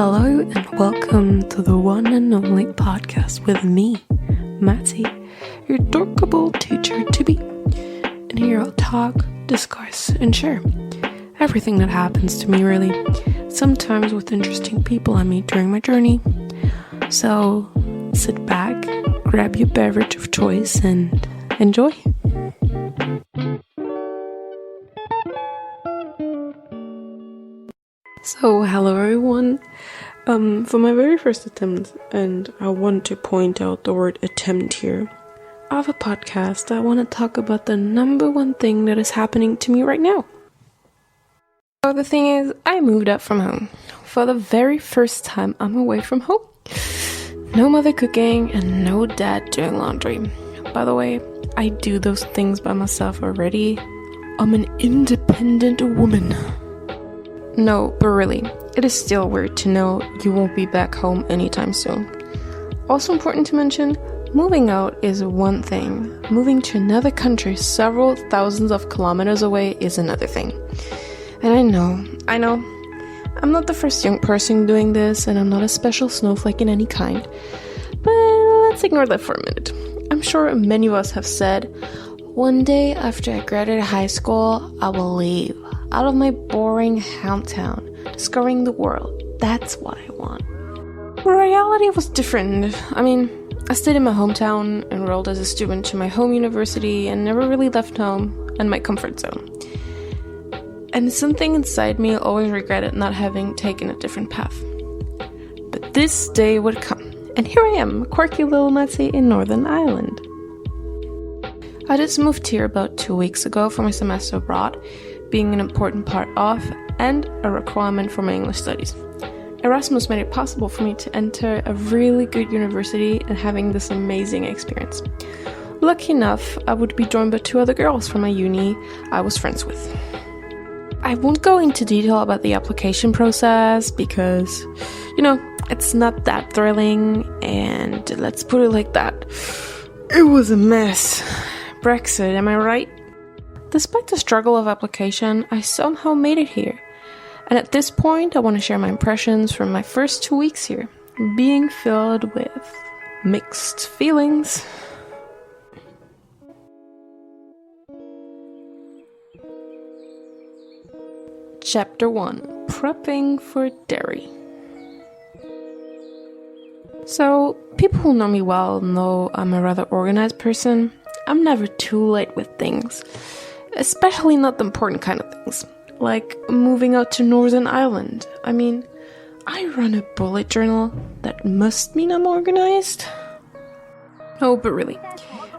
Hello and welcome to the one and only podcast with me, Matty, your dorkable teacher-to-be. And here I'll talk, discuss, and share everything that happens to me really, sometimes with interesting people I meet during my journey. So sit back, grab your beverage of choice, and enjoy. So, hello everyone. For my very first attempt, and I want to point out the word attempt here, I have a podcast. I want to talk about the number one thing that is happening to me right now. So the thing is, I moved out from home. For the very first time, I'm away from home. No mother cooking and no dad doing laundry. By the way, I do those things by myself already. I'm an independent woman. No, but really, it is still weird to know you won't be back home anytime soon. Also important to mention, moving out is one thing. Moving to another country several thousands of kilometers away is another thing. And I know, I'm not the first young person doing this, and I'm not a special snowflake in any kind. But let's ignore that for a minute. I'm sure many of us have said, one day after I graduate high school, I will leave out of my boring hometown, discovering the world. That's what I want. Reality was different. I stayed in my hometown, enrolled as a student to my home university, and never really left home and my comfort zone. And something inside me always regretted not having taken a different path. But this day would come, and here I am, quirky little Matty in Northern Ireland. I just moved here about 2 weeks ago for my semester abroad, being an important part of and a requirement for my English studies. Erasmus made it possible for me to enter a really good university and having this amazing experience. Lucky enough, I would be joined by 2 other girls from my uni I was friends with. I won't go into detail about the application process because, it's not that thrilling, and let's put it like that. It was a mess. Brexit, am I right? Despite the struggle of application, I somehow made it here. And at this point, I want to share my impressions from my first 2 weeks here, being filled with mixed feelings. Chapter 1. Prepping for Derry. So, people who know me well know I'm a rather organized person. I'm never too late with things. Especially not the important kind of things, like moving out to Northern Ireland. I run a bullet journal. That must mean I'm organized. Oh, but really,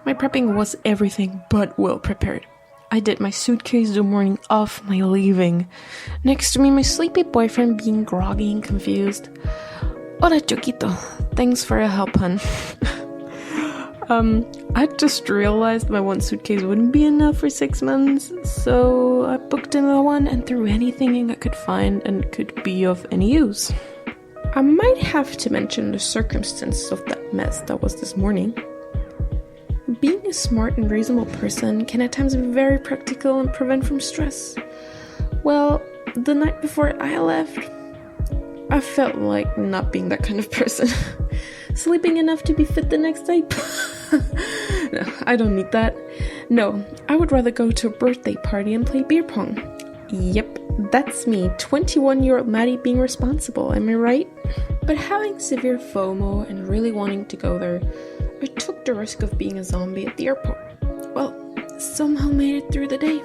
my prepping was everything but well prepared. I did my suitcase the morning of my leaving. Next to me, my sleepy boyfriend being groggy and confused. Hola, Choquito. Thanks for your help, hun. I just realized my one suitcase wouldn't be enough for 6 months, so I booked another one and threw anything I could find and could be of any use. I might have to mention the circumstances of that mess that was this morning. Being a smart and reasonable person can at times be very practical and prevent from stress. Well, the night before I left, I felt like not being that kind of person. Sleeping enough to be fit the next day? No, I don't need that. No, I would rather go to a birthday party and play beer pong. Yep, that's me, 21-year-old Maddie being responsible, am I right? But having severe FOMO and really wanting to go there, I took the risk of being a zombie at the airport. Well, somehow made it through the day.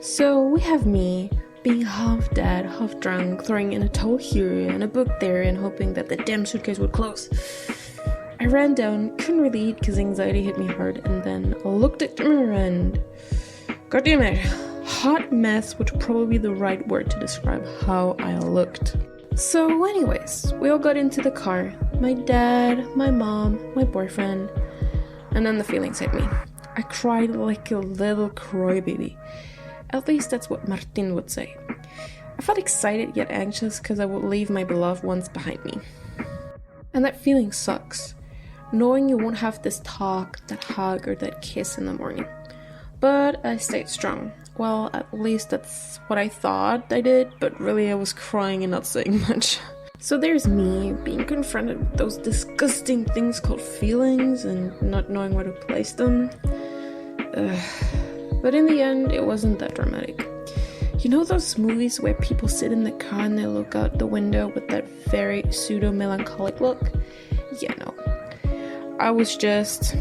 So we have me being half dead, half drunk, throwing in a towel here and a book there and hoping that the damn suitcase would close. I ran down, couldn't really eat because anxiety hit me hard, and then looked at the mirror and... goddamn it, hot mess would probably be the right word to describe how I looked. So anyways, we all got into the car. My dad, my mom, my boyfriend, and then the feelings hit me. I cried like a little crybaby. At least that's what Martin would say. I felt excited yet anxious because I would leave my beloved ones behind me. And that feeling sucks. Knowing you won't have this talk, that hug, or that kiss in the morning. But I stayed strong. Well, at least that's what I thought I did, but really I was crying and not saying much. So there's me being confronted with those disgusting things called feelings and not knowing where to place them. But in the end, it wasn't that dramatic. You know those movies where people sit in the car and they look out the window with that very pseudo-melancholic look? Yeah, no. I was just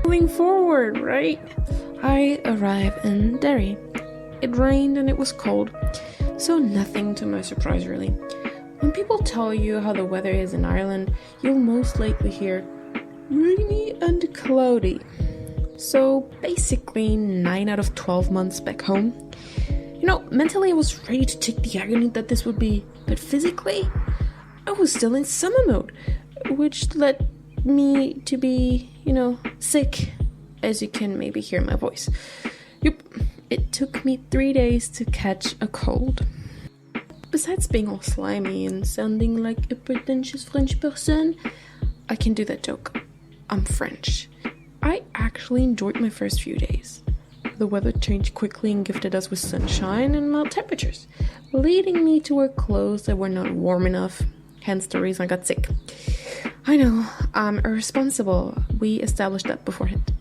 moving forward, right? I arrived in Derry. It rained and it was cold, so nothing to my surprise really. When people tell you how the weather is in Ireland, you'll most likely hear rainy and cloudy. So basically 9 out of 12 months back home. You know, mentally I was ready to take the agony that this would be, but physically I was still in summer mode, which led me to be, sick, as you can maybe hear my voice. Yep, it took me 3 days to catch a cold. Besides being all slimy and sounding like a pretentious French person, I can do that joke. I'm French. I actually enjoyed my first few days. The weather changed quickly and gifted us with sunshine and mild temperatures, leading me to wear clothes that were not warm enough, hence the reason I got sick. I know, I'm irresponsible. We established that beforehand.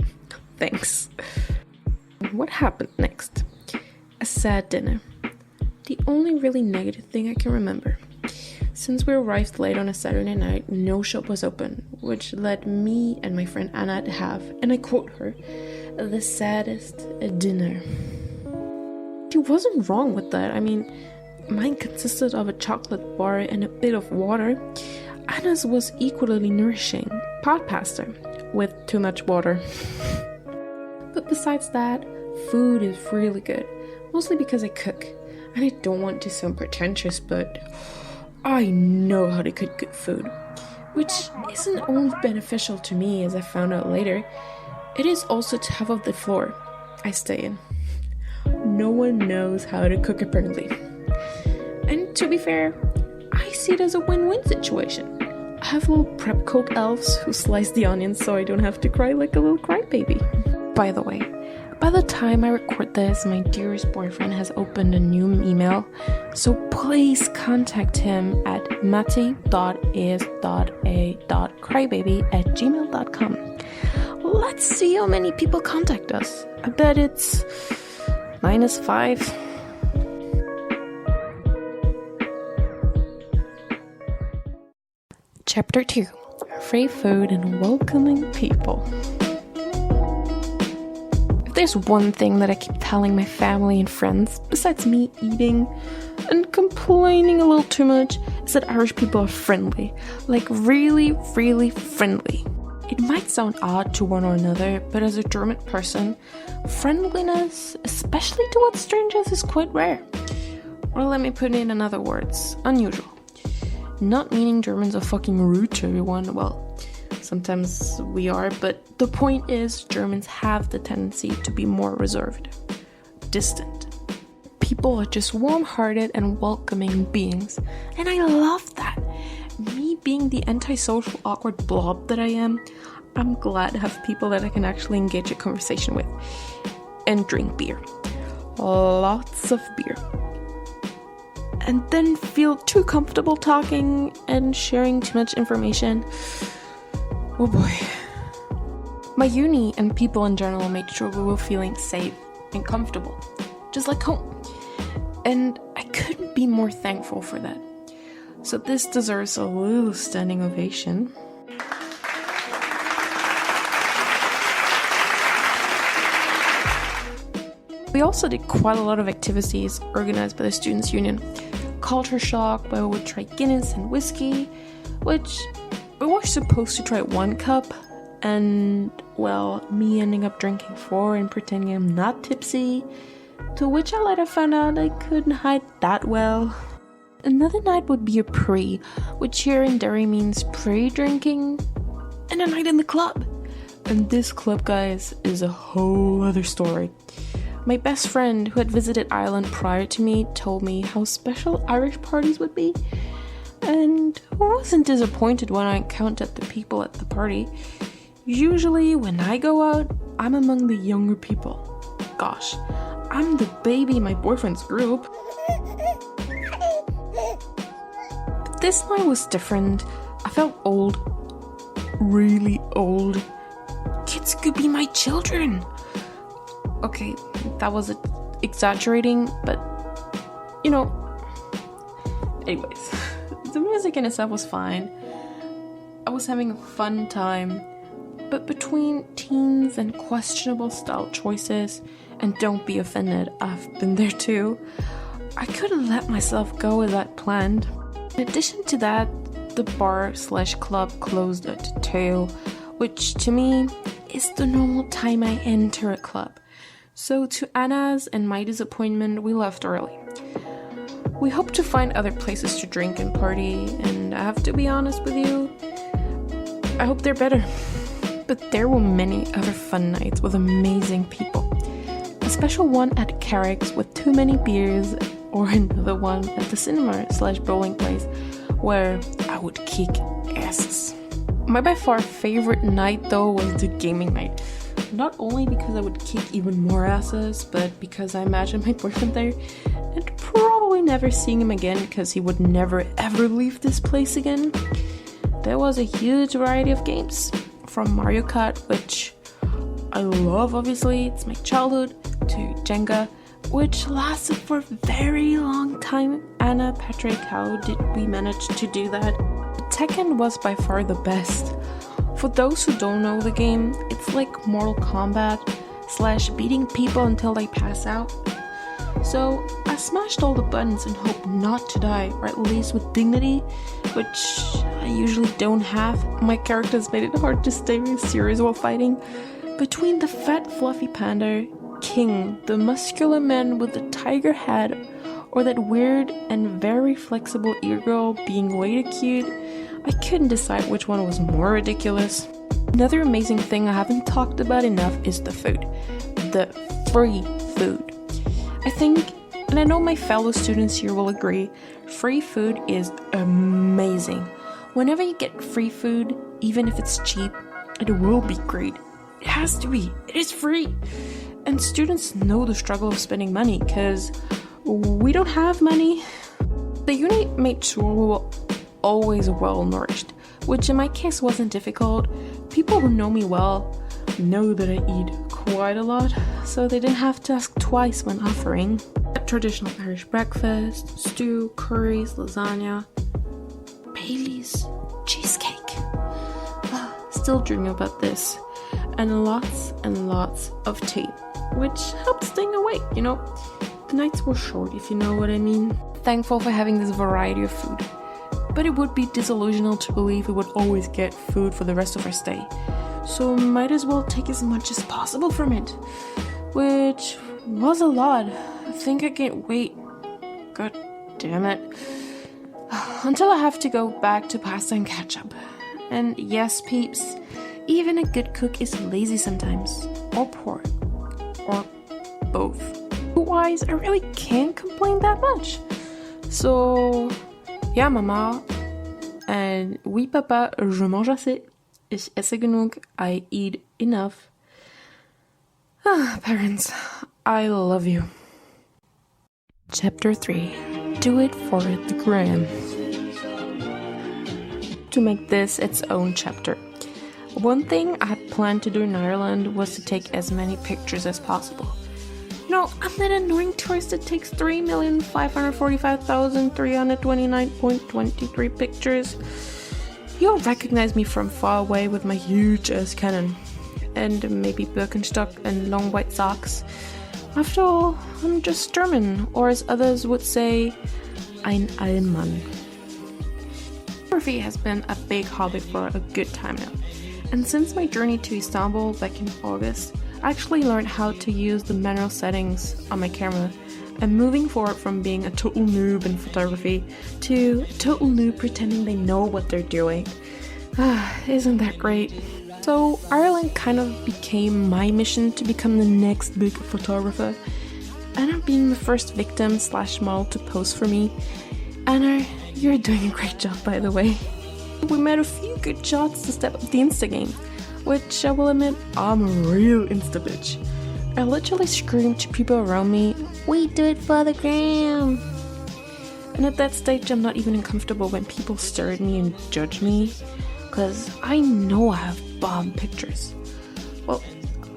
Thanks. What happened next? A sad dinner. The only really negative thing I can remember. Since we arrived late on a Saturday night, no shop was open, which led me and my friend Anna to have, and I quote her, the saddest dinner. She wasn't wrong with that. I mean, mine consisted of a chocolate bar and a bit of water. Anna's was equally nourishing, pot pasta, with too much water. But besides that, food is really good, mostly because I cook. And I don't want to sound pretentious, but I know how to cook good food, which isn't only beneficial to me, as I found out later, it is also to half of the floor I stay in. No one knows how to cook apparently. And to be fair, I see it as a win-win situation. I have little prep cook elves who slice the onions so I don't have to cry like a little crybaby. By the way, by the time I record this, my dearest boyfriend has opened a new email, so please contact him at mati.is.a.crybaby@gmail.com. Let's see how many people contact us. I bet it's -5. Chapter 2. Free food and welcoming people. There's one thing that I keep telling my family and friends, besides me eating and complaining a little too much, is that Irish people are friendly. Like really, really friendly. It might sound odd to one or another, but as a German person, friendliness, especially towards strangers, is quite rare. Or let me put it in other words, unusual. Not meaning Germans are fucking rude to everyone, well, sometimes we are, but the point is Germans have the tendency to be more reserved, distant. People are just warm-hearted and welcoming beings, and I love that. Me being the antisocial, awkward blob that I am, I'm glad to have people that I can actually engage a conversation with and drink beer. Lots of beer. And then feel too comfortable talking and sharing too much information. Oh boy. My uni and people in general made sure we were feeling safe and comfortable, just like home. And I couldn't be more thankful for that. So this deserves a little standing ovation. We also did quite a lot of activities organized by the Students' Union. Culture shock, where we would try Guinness and whiskey, which we were supposed to try 1 cup, and, well, me ending up drinking 4 and pretending I'm not tipsy, to which I later found out I couldn't hide that well. Another night would be a pre, which here in Derry means pre-drinking, and a night in the club. And this club, guys, is a whole other story. My best friend, who had visited Ireland prior to me, told me how special Irish parties would be, and I wasn't disappointed when I encountered the people at the party. Usually, when I go out, I'm among the younger people. Gosh, I'm the baby in my boyfriend's group. this night was different. I felt old. Really old. Kids could be my children. Okay, that was exaggerating, but you know. Anyways, the music in itself was fine. I was having a fun time, but between teens and questionable style choices, and don't be offended, I've been there too, I couldn't let myself go as I'd planned. In addition to that, the bar/club closed at 2, which to me is the normal time I enter a club. So to Anna's and my disappointment, we left early. We hope to find other places to drink and party, and I have to be honest with you, I hope they're better. But there were many other fun nights with amazing people. A special one at Carrick's with too many beers, or another one at the cinema/bowling place where I would kick asses. My by far favorite night though was the gaming night. Not only because I would kick even more asses, but because I imagined my boyfriend there and probably never seeing him again because he would never ever leave this place again. There was a huge variety of games, from Mario Kart, which I love obviously, it's my childhood, to Jenga, which lasted for a very long time. Anna, Patrick, how did we manage to do that? Tekken was by far the best. For those who don't know the game, it's like Mortal Kombat / beating people until they pass out. So I smashed all the buttons and hoped not to die, or at least with dignity, which I usually don't have. My characters made it hard to stay serious while fighting. Between the fat fluffy panda, King, the muscular man with the tiger hat, or that weird and very flexible ear girl being later cute, I couldn't decide which one was more ridiculous. Another amazing thing I haven't talked about enough is the food. The free food. I think, and I know my fellow students here will agree, free food is amazing. Whenever you get free food, even if it's cheap, it will be great. It has to be. It is free. And students know the struggle of spending money because we don't have money. The unit made sure we were always well nourished, which in my case wasn't difficult. People who know me well know that I eat quite a lot, so they didn't have to ask twice when offering. A traditional Irish breakfast, stew, curries, lasagna, Baileys, cheesecake. Still dreaming about this. And lots of tea, which helped staying awake, you know. The nights were short, if you know what I mean. Thankful for having this variety of food. But it would be disillusional to believe we would always get food for the rest of our stay. So might as well take as much as possible from it. Which was a lot. I think I can't wait. God damn it. Until I have to go back to pasta and ketchup. And yes, peeps, even a good cook is lazy sometimes. Or poor. Or both. Otherwise, I really can't complain that much. So, ja, Mama. And oui, Papa, je mange assez. Ich esse genug. I eat enough. Parents, I love you. Chapter 3. Do it for the gram. To make this its own chapter. One thing I had planned to do in Ireland was to take as many pictures as possible. No, I'm that annoying tourist that takes 3,545,329.23 pictures. You'll recognize me from far away with my huge ass cannon. And maybe Birkenstock and long white socks. After all, I'm just German, or as others would say, ein Allmann. Photography has been a big hobby for a good time now. And since my journey to Istanbul back in August, I actually learned how to use the manual settings on my camera. I'm moving forward from being a total noob in photography to a total noob pretending they know what they're doing. Isn't that great? So Ireland kind of became my mission to become the next big photographer. Anna being the first victim / model to pose for me. Anna, you're doing a great job, by the way. We made a few good shots to step up the Insta game, which I will admit, I'm a real Insta bitch. I literally screamed to people around me, "We do it for the gram!" And at that stage, I'm not even uncomfortable when people stare at me and judge me, because I know I have bomb pictures. Well,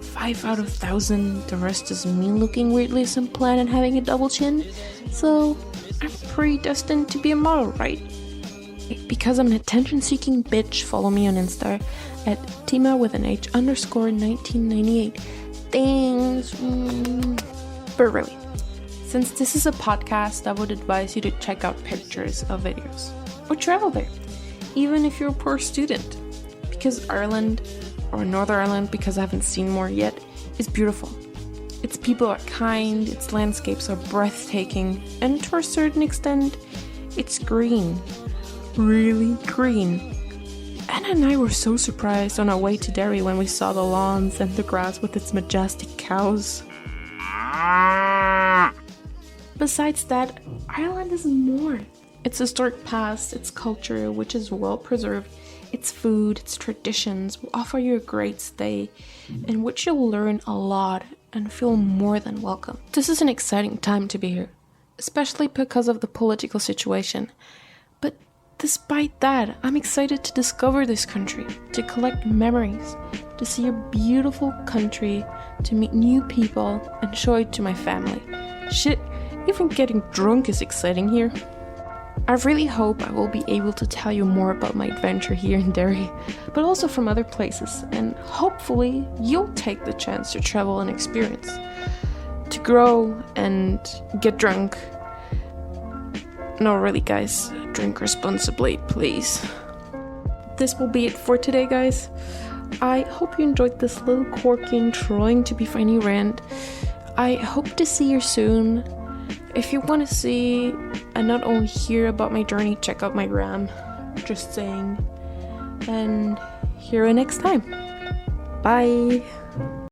5 out of 1,000, the rest is me looking weirdly simple and having a double chin, so I'm predestined to be a model, right? Because I'm an attention-seeking bitch, follow me on Insta at Tima with an H _1998. Thanks. But really, since this is a podcast, I would advise you to check out pictures of videos or travel there, even if you're a poor student, because Ireland, or Northern Ireland because I haven't seen more yet, is beautiful. Its people are kind, its landscapes are breathtaking, and to a certain extent, it's green. Really green. Anna and I were so surprised on our way to Derry when we saw the lawns and the grass with its majestic cows. Besides that, Ireland is more. Its historic past, its culture, which is well preserved, its food, its traditions will offer you a great stay in which you'll learn a lot and feel more than welcome. This is an exciting time to be here, especially because of the political situation. But despite that, I'm excited to discover this country, to collect memories, to see a beautiful country, to meet new people and show it to my family. Shit, even getting drunk is exciting here. I really hope I will be able to tell you more about my adventure here in Derry, but also from other places, and hopefully you'll take the chance to travel and experience, to grow and get drunk. No, really guys, drink responsibly, please. This will be it for today, guys. I hope you enjoyed this little quirky and trying to be funny rant. I hope to see you soon. If you want to see and not only hear about my journey, check out my gram. Just saying. And hear you next time. Bye.